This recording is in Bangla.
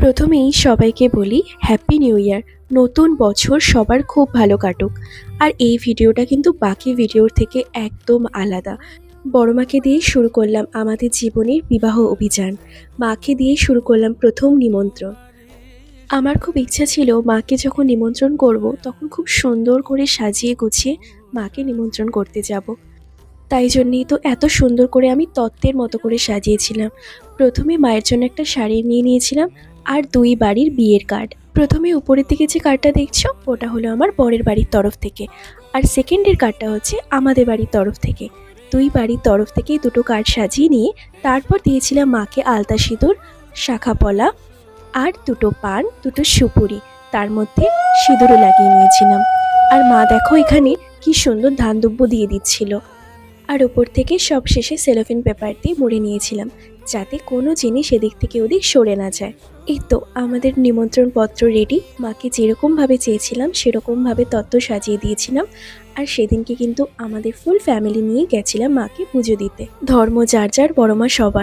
প্রথমেই সবাইকে বলি হ্যাপি নিউ ইয়ার। নতুন বছর সবার খুব ভালো কাটুক। আর এই ভিডিওটা কিন্তু বাকি ভিডিওর থেকে একদম আলাদা। বড় মাকে দিয়ে শুরু করলাম আমাদের জীবনের বিবাহ অভিযান। মাকে দিয়ে শুরু করলাম প্রথম নিমন্ত্রণ। আমার খুব ইচ্ছা ছিল মাকে যখন নিমন্ত্রণ করব তখন খুব সুন্দর করে সাজিয়ে গুছিয়ে মাকে নিমন্ত্রণ করতে যাব। তাই জন্যেই তো এত সুন্দর করে আমি তত্ত্বের মতো করে সাজিয়েছিলাম। প্রথমে মায়ের জন্য একটা শাড়ি নিয়ে নিয়েছিলাম আর ২ বাড়ির বিয়ের কার্ড। প্রথমে উপরের দিকে যে কার্ডটা দেখছো ওটা হলো আমার বরের বাড়ির তরফ থেকে, আর সেকেন্ডের কার্ডটা হচ্ছে আমাদের বাড়ির তরফ থেকে। ২ বাড়ির তরফ থেকেই দুটো কার্ড সাজিয়ে নিয়ে তারপর দিয়েছিলাম মাকে আলতা সিঁদুর, শাঁখাপলা আর দুটো পান, দুটো সুপুরি, তার মধ্যে সিঁদুরও লাগিয়ে নিয়েছিলাম। আর মা দেখো এখানে কি সুন্দর ধান দুব্য দিয়ে দিচ্ছিল। আর ওপর থেকে সব শেষে সেলোফিন পেপার দিয়ে মুড়ে নিয়েছিলাম, যাতে কোনো জিনিস এদিক থেকে ওদিক সরে না যায়। এই তো আমাদের নিমন্ত্রণ পত্র রেডি। মাকে যেরকমভাবে চেয়েছিলাম সেরকমভাবে তত্ত্ব সাজিয়ে দিয়েছিলাম। আর সেদিনকে কিন্তু আমাদের ফুল ফ্যামিলি নিয়ে গেছিলাম মাকে পুজো দিতে। ধর্ম যার যার, বড় মা সবার।